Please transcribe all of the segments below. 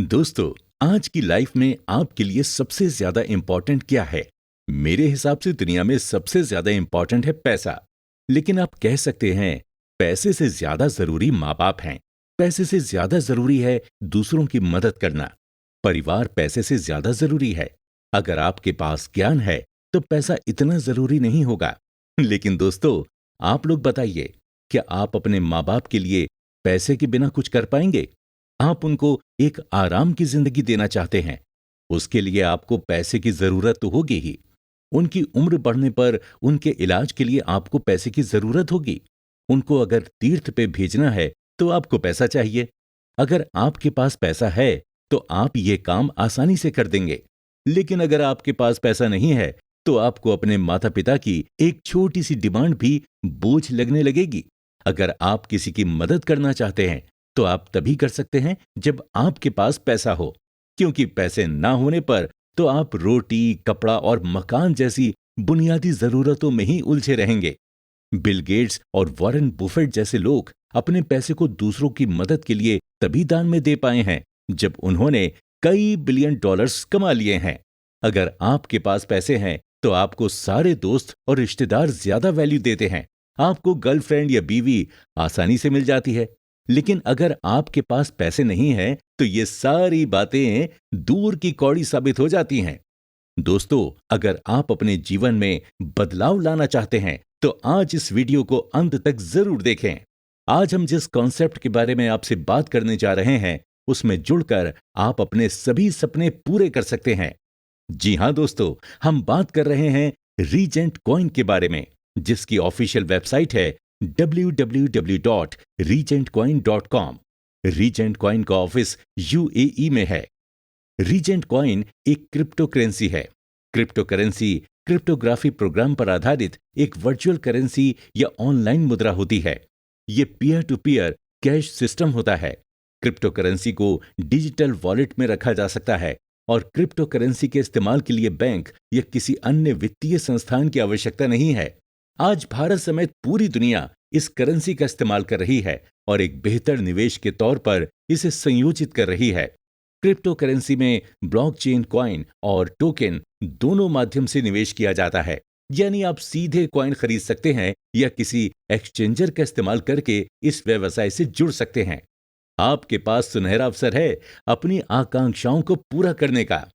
दोस्तों, आज की लाइफ में आपके लिए सबसे ज्यादा इंपॉर्टेंट क्या है? मेरे हिसाब से दुनिया में सबसे ज्यादा इंपॉर्टेंट है पैसा। लेकिन आप कह सकते हैं, पैसे से ज्यादा जरूरी माँ बाप हैं। पैसे से ज्यादा जरूरी है दूसरों की मदद करना। परिवार पैसे से ज्यादा जरूरी है। अगर आपके पास ज्ञान है, तो पैसा इतना जरूरी नहीं होगा। लेकिन दोस्तों, आप लोग बताइए, क्या आप अपने माँ बाप के लिए पैसे के बिना कुछ कर पाएंगे? आप उनको एक आराम की जिंदगी देना चाहते हैं। उसके लिए आपको पैसे की जरूरत तो होगी ही। उनकी उम्र बढ़ने पर उनके इलाज के लिए आपको पैसे की जरूरत होगी। उनको अगर तीर्थ पे भेजना है, तो आपको पैसा चाहिए। अगर आपके पास पैसा है, तो आप ये काम आसानी से कर देंगे। लेकिन अगर आपके पास पैसा नहीं है, तो आपको अपने माता पिता की एक छोटी सी डिमांड भी बोझ लगने लगेगी। अगर आप किसी की मदद करना चाहते हैं, तो आप तभी कर सकते हैं जब आपके पास पैसा हो। क्योंकि पैसे ना होने पर तो आप रोटी, कपड़ा और मकान जैसी बुनियादी जरूरतों में ही उलझे रहेंगे। बिल गेट्स और वॉरेन बुफेट जैसे लोग अपने पैसे को दूसरों की मदद के लिए तभी दान में दे पाए हैं, जब उन्होंने कई बिलियन डॉलर्स कमा लिए हैं। अगर आपके पास पैसे हैं, तो आपको सारे दोस्त और रिश्तेदार ज्यादा वैल्यू देते हैं। आपको गर्लफ्रेंड या बीवी आसानी से मिल जाती है। लेकिन अगर आपके पास पैसे नहीं है, तो ये सारी बातें दूर की कौड़ी साबित हो जाती हैं। दोस्तों, अगर आप अपने जीवन में बदलाव लाना चाहते हैं, तो आज इस वीडियो को अंत तक जरूर देखें। आज हम जिस कॉन्सेप्ट के बारे में आपसे बात करने जा रहे हैं, उसमें जुड़कर आप अपने सभी सपने पूरे कर सकते हैं। जी हां दोस्तों, हम बात कर रहे हैं रीजेंट कॉइन के बारे में, जिसकी ऑफिशियल वेबसाइट है www.regentcoin.com। रीजेंट कॉइन का ऑफिस यूएई में है। रीजेंट कॉइन एक क्रिप्टो करेंसी है। क्रिप्टो करेंसी क्रिप्टोग्राफी प्रोग्राम पर आधारित एक वर्चुअल करेंसी या ऑनलाइन मुद्रा होती है। ये peer to peer cash system होता है। क्रिप्टो करेंसी को डिजिटल वॉलेट में रखा जा सकता है और क्रिप्टो करेंसी के इस्तेमाल के लिए बैंक या किसी अन्य वित्तीय संस्थान की आवश्यकता नहीं है। आज भारत समेत पूरी दुनिया इस करेंसी का इस्तेमाल कर रही है और एक बेहतर निवेश के तौर पर इसे संयोजित कर रही है। क्रिप्टो करेंसी में ब्लॉकचेन कॉइन और टोकन दोनों माध्यम से निवेश किया जाता है। यानी आप सीधे कॉइन खरीद सकते हैं या किसी एक्सचेंजर का इस्तेमाल करके इस व्यवसाय से जुड़ सकते हैं। आपके पास सुनहरा अवसर है अपनी आकांक्षाओं को पूरा करने का।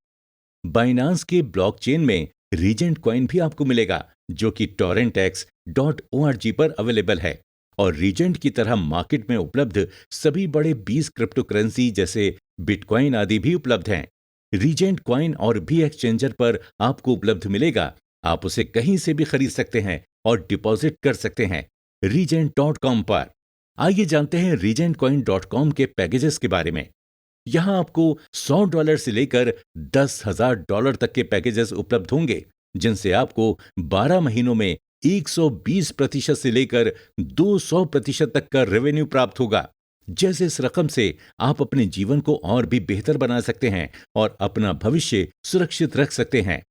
बाइनांस के ब्लॉकचेन में रीजेंट कॉइन भी आपको मिलेगा, जो कि torrentex.org पर अवेलेबल है। और रीजेंट की तरह मार्केट में उपलब्ध सभी बड़े 20 क्रिप्टो करेंसी जैसे बिटकॉइन आदि भी उपलब्ध हैं। रीजेंट कॉइन और भी एक्सचेंजर पर आपको उपलब्ध मिलेगा। आप उसे कहीं से भी खरीद सकते हैं और डिपॉजिट कर सकते हैं regent.com पर। आइए जानते हैं regentcoin.com के पैकेजेस के बारे में। यहाँ आपको $100 से लेकर $10,000 तक के पैकेजेस उपलब्ध होंगे, जिनसे आपको 12 महीनों में 120% से लेकर 200% तक का रेवेन्यू प्राप्त होगा। जैसे इस रकम से आप अपने जीवन को और भी बेहतर बना सकते हैं और अपना भविष्य सुरक्षित रख सकते हैं।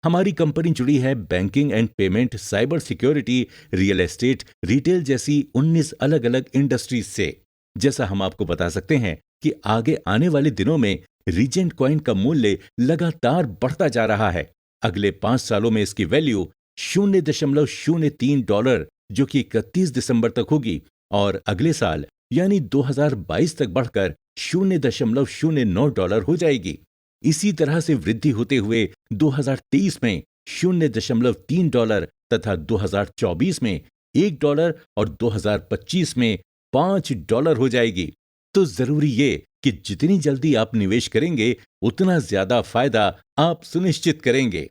हमारी कंपनी जुड़ी है banking and payment, cyber security, real estate, retail जैसी 19 अलग अलग इंडस्ट्रीज से। जैसा हम आपको बता सकते हैं कि आगे आने वाले दिनों में रीजेंट कॉइन का मूल्य लगातार बढ़ता जा रहा है। अगले 5 सालों में इसकी वैल्यू $0.03, जो कि 31 दिसंबर तक होगी, और अगले साल यानी 2022 तक बढ़कर $0.09 हो जाएगी। इसी तरह से वृद्धि होते हुए 2023 में $0.3 तथा 2024 में $1 और 2025 में $5 हो जाएगी। तो जरूरी ये कि जितनी जल्दी आप निवेश करेंगे, उतना ज्यादा फायदा आप सुनिश्चित करेंगे।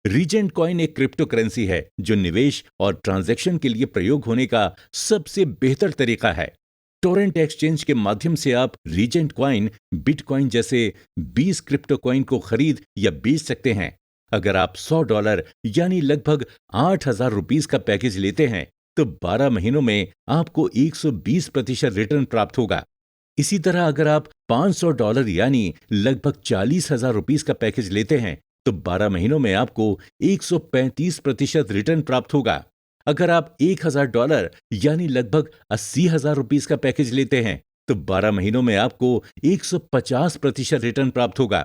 रीजेंट कॉइन एक क्रिप्टो करेंसी है जो निवेश और ट्रांजैक्शन के लिए प्रयोग होने का सबसे बेहतर तरीका है। टोरेंट एक्सचेंज के माध्यम से आप रीजेंट कॉइन, बिटकॉइन जैसे 20 क्रिप्टो कॉइन को खरीद या बेच सकते हैं। अगर आप $100 यानी लगभग ₹8,000 का पैकेज लेते हैं, तो 12 महीनों में आपको 120% रिटर्न प्राप्त होगा। इसी तरह अगर आप $500 यानी लगभग ₹40,000 का पैकेज लेते हैं, तो 12 महीनों में आपको 135% रिटर्न प्राप्त होगा। अगर आप $1,000 यानी लगभग ₹80,000 का पैकेज लेते हैं, तो 12 महीनों में आपको 150% रिटर्न प्राप्त होगा।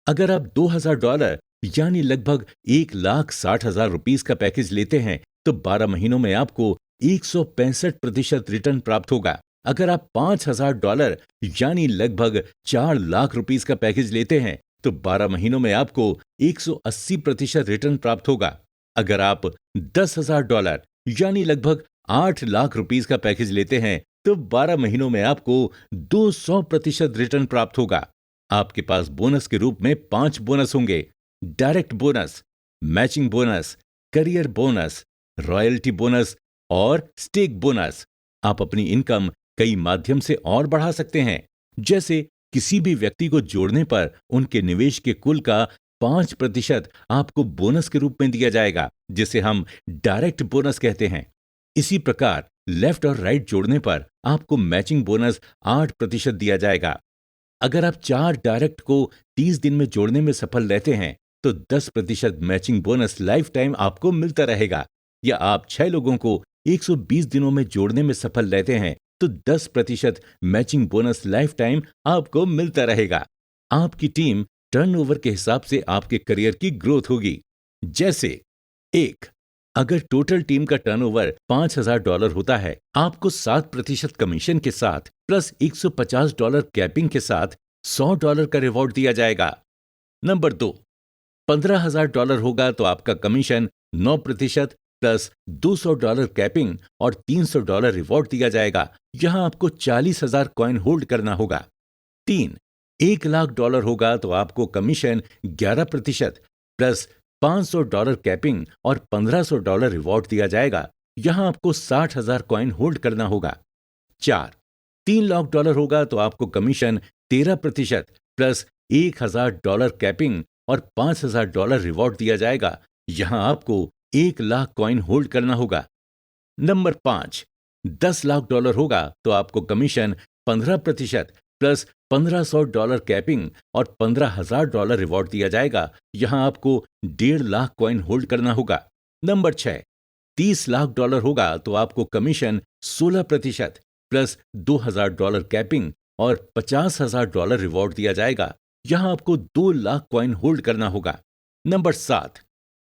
अगर आप $2,000 यानी लगभग 1,60,000 रुपीस का पैकेज लेते हैं तो 12 महीनों में आपको 165% रिटर्न प्राप्त होगा। अगर आप $5,000 यानी लगभग 4 लाख रुपीस का पैकेज लेते हैं तो 12 महीनों में आपको 180% रिटर्न प्राप्त होगा। अगर आप $10,000 यानी लगभग 8 लाख रुपीस का पैकेज लेते हैं तो 12 महीनों में आपको 200% रिटर्न प्राप्त होगा। आपके पास बोनस के रूप में 5 बोनस होंगे: direct bonus, matching bonus, career bonus, royalty bonus और स्टेक बोनस। आप अपनी इनकम कई माध्यम से और बढ़ा सकते हैं, जैसे किसी भी व्यक्ति को जोड़ने पर उनके निवेश के कुल का 5% आपको बोनस के रूप में दिया जाएगा, जिसे हम डायरेक्ट बोनस कहते हैं। इसी प्रकार लेफ्ट और राइट जोड़ने पर आपको मैचिंग बोनस 8% दिया जाएगा। अगर आप 4 डायरेक्ट को 30 दिन में जोड़ने में सफल रहते हैं तो 10% मैचिंग बोनस लाइफ टाइम आपको मिलता रहेगा। या आप 6 लोगों को 120 दिनों में जोड़ने में सफल रहते हैं तो 10% मैचिंग बोनस लाइफ टाइम आपको मिलता रहेगा। आपकी टीम टर्नओवर के हिसाब से आपके करियर की ग्रोथ होगी। जैसे 1. अगर टोटल टीम का टर्नओवर $5,000 होता है, आपको 7% कमीशन के साथ प्लस $150 कैपिंग के साथ $100 का रिवॉर्ड दिया जाएगा। नंबर 2. $15,000 होगा तो आपका कमीशन 9% प्लस $200 कैपिंग और $300 रिवॉर्ड दिया जाएगा। यहां आपको 40,000 कॉइन होल्ड करना होगा। 3. $1,00,000 होगा तो आपको कमीशन 11% प्लस $500 कैपिंग और $1,500 रिवॉर्ड दिया जाएगा। यहां आपको 60,000 कॉइन होल्ड करना होगा। 4. $3,00,000 होगा तो आपको कमीशन 13% प्लस $1,000 कैपिंग और $5,000 रिवॉर्ड दिया जाएगा। यहां आपको 1,00,000 कॉइन होल्ड करना होगा। नंबर 5. $10,00,000 होगा तो आपको कमीशन 15% प्लस $1,500 कैपिंग और $15,000 रिवॉर्ड दिया जाएगा। यहां आपको 1,50,000 कॉइन होल्ड करना होगा। नंबर 6. $30,00,000 होगा तो आपको कमीशन 16% प्लस $2,000 कैपिंग और $50,000 रिवॉर्ड दिया जाएगा। यहां आपको 2,00,000 कॉइन होल्ड करना होगा। नंबर 7.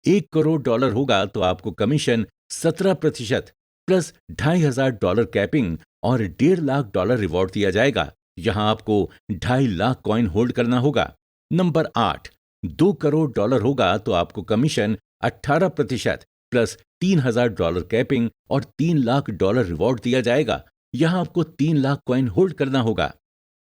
$1,00,00,000 होगा तो आपको कमीशन 17% प्लस $2,500 कैपिंग और $1,50,000 रिवॉर्ड दिया जाएगा। यहां आपको 2,50,000 कॉइन होल्ड करना होगा। नंबर 8. $2,00,00,000 होगा तो आपको कमीशन 18% प्लस $3,000 कैपिंग और $3,00,000 रिवॉर्ड दिया जाएगा। यहां आपको 3,00,000 कॉइन होल्ड करना होगा।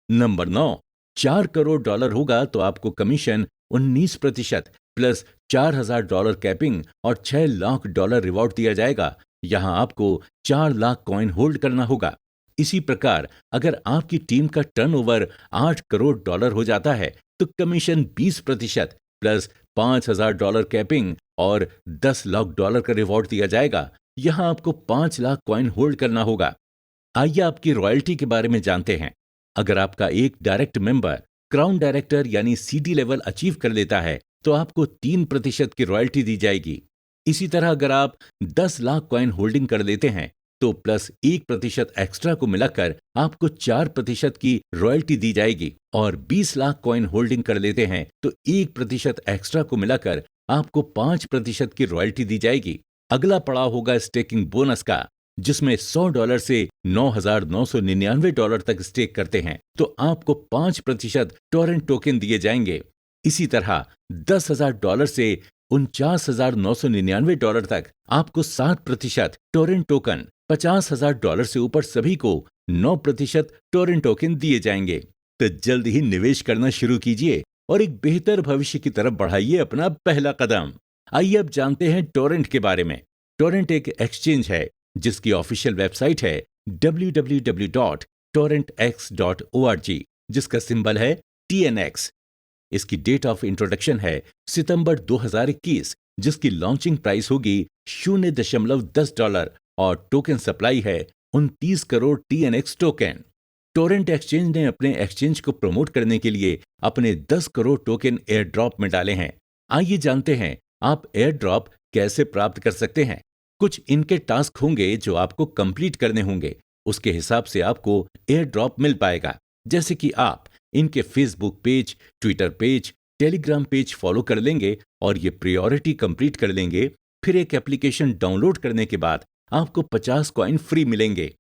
नंबर 9. $4,00,00,000 होगा तो आपको कमीशन 19% प्लस $4,000 कैपिंग और $6,00,000 रिवॉर्ड दिया जाएगा। यहां आपको 4,00,000 कॉइन होल्ड करना होगा। इसी प्रकार अगर आपकी टीम का टर्नओवर $8,00,00,000 हो जाता है तो कमीशन 20% प्लस $5,000 कैपिंग और $10,00,000 का रिवॉर्ड दिया जाएगा। यहां आपको 5,00,000 कॉइन होल्ड करना होगा। आइए आपकी रॉयल्टी के बारे में जानते हैं। अगर आपका एक डायरेक्ट मेंबर क्राउन डायरेक्टर यानी सीडी लेवल अचीव कर लेता है तो आपको 3% की रॉयल्टी दी जाएगी। इसी तरह अगर आप 10,00,000 कॉइन होल्डिंग कर लेते हैं तो प्लस 1% एक्स्ट्रा को मिलाकर आपको 4% की रॉयल्टी दी जाएगी। और 20,00,000 कॉइन होल्डिंग कर लेते हैं तो 1% एक्स्ट्रा को मिलाकर आपको 5% की रॉयल्टी दी जाएगी। अगला पड़ाव होगा स्टेकिंग बोनस का, जिसमें $100 से $9,999 तक स्टेक करते हैं तो आपको 5% टोरेंट टोकन दिए जाएंगे। इसी तरह $10,000 से $49,999 तक आपको 7% टोरेंट टोकन, $50,000 से ऊपर सभी को 9% टोरेंट टोकन दिए जाएंगे। तो जल्द ही निवेश करना शुरू कीजिए और एक बेहतर भविष्य की तरफ बढ़ाइए अपना पहला कदम। आइए अब जानते हैं टोरेंट के बारे में। टोरेंट एक एक्सचेंज है जिसकी ऑफिशियल वेबसाइट है www.torrentx.org, जिसका सिंबल है TNX। इसकी डेट ऑफ इंट्रोडक्शन है सितंबर 2021, जिसकी लॉन्चिंग प्राइस होगी $0.10 और टोकन सप्लाई है 29 crore TNX token. Torrent exchange ने अपने एक्सचेंज को प्रमोट करने के लिए अपने 10 करोड़ टोकन एयर ड्रॉप में डाले हैं। आइए जानते हैं आप एयर ड्रॉप कैसे प्राप्त कर सकते हैं। कुछ इनके टास्क होंगे जो आपको कंप्लीट करने होंगे। उसके हिसाब से आपको एयर ड्रॉप मिल पाएगा। जैसे कि आप इनके Facebook page, Twitter page, Telegram page follow कर लेंगे और ये प्रायोरिटी कंप्लीट कर लेंगे, फिर एक एप्लीकेशन डाउनलोड करने के बाद आपको 50 कॉइन फ्री मिलेंगे।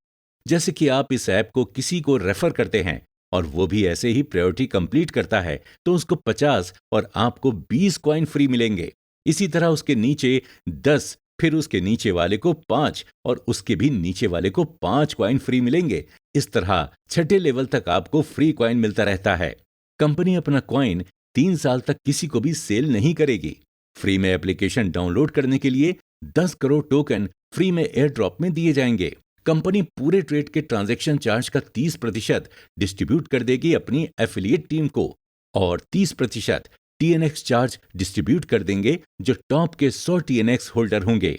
जैसे कि आप इस ऐप को किसी को रेफर करते हैं और वो भी ऐसे ही प्रायोरिटी कंप्लीट करता है तो उसको 50 और आपको 20 कॉइन फ्री मिलेंगे। इसी तरह उसके नीचे 10, फिर उसके नीचे वाले को 5 और उसके भी नीचे वाले को 5 कॉइन फ्री मिलेंगे। इस तरह छठे लेवल तक आपको फ्री कॉइन मिलता रहता है। कंपनी अपना कॉइन 3 साल तक किसी को भी सेल नहीं करेगी। फ्री में एप्लीकेशन डाउनलोड करने के लिए 10 करोड़ टोकन फ्री में एयर ड्रॉप में दिए जाएंगे। कंपनी पूरे ट्रेड के ट्रांजैक्शन चार्ज का 30% डिस्ट्रीब्यूट कर देगी अपनी एफिलिएट टीम को और 30% टीएनएक्स चार्ज डिस्ट्रीब्यूट कर देंगे जो टॉप के 100 टीएनएक्स होल्डर होंगे।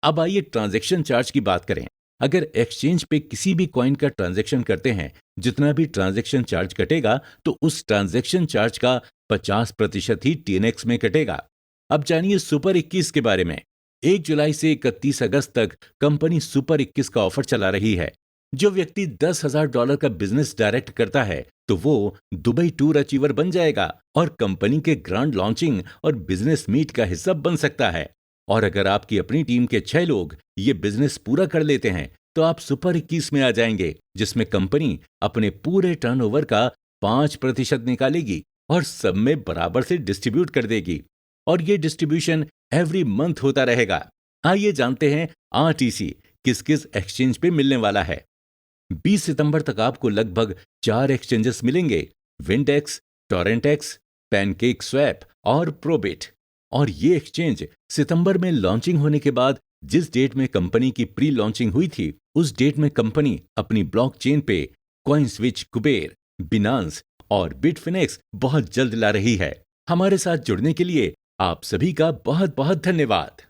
अब आइए ट्रांजैक्शन चार्ज की बात करें। अगर एक्सचेंज पे किसी भी कॉइन का ट्रांजैक्शन करते हैं, जितना भी ट्रांजैक्शन चार्ज कटेगा तो उस ट्रांजैक्शन चार्ज का 50% ही टीएनएक्स में कटेगा। अब जानिए सुपर 21 के बारे में। 1 जुलाई से 31 अगस्त तक कंपनी सुपर 21 का ऑफर चला रही है। जो व्यक्ति $10,000 का बिजनेस डायरेक्ट करता है तो वो दुबई टूर अचीवर बन जाएगा और कंपनी के ग्रांड लॉन्चिंग और बिजनेस मीट का हिस्सा बन सकता है। और अगर आपकी अपनी टीम के 6 लोग ये बिजनेस पूरा कर लेते हैं तो आप सुपर 21 में आ जाएंगे, जिसमें कंपनी अपने पूरे टर्नओवर का 5% निकालेगी और सब में बराबर से डिस्ट्रीब्यूट कर देगी और ये डिस्ट्रीब्यूशन एवरी मंथ होता रहेगा। आइए जानते हैं आरटीसी किस किस एक्सचेंज पे मिलने वाला है। 20 सितंबर तक आपको लगभग 4 एक्सचेंजेस मिलेंगे, विंडेक्स, टोरेंटेक्स, पैनकेक स्वैप और प्रोबिट। और ये एक्सचेंज सितंबर में लॉन्चिंग होने के बाद जिस डेट में कंपनी की प्री लॉन्चिंग हुई थी उस डेट में कंपनी अपनी ब्लॉकचेन पे कॉइनस्विच, कुबेर, बिनांस और बिटफिनेक्स बहुत जल्द ला रही है। हमारे साथ जुड़ने के लिए आप सभी का बहुत बहुत धन्यवाद।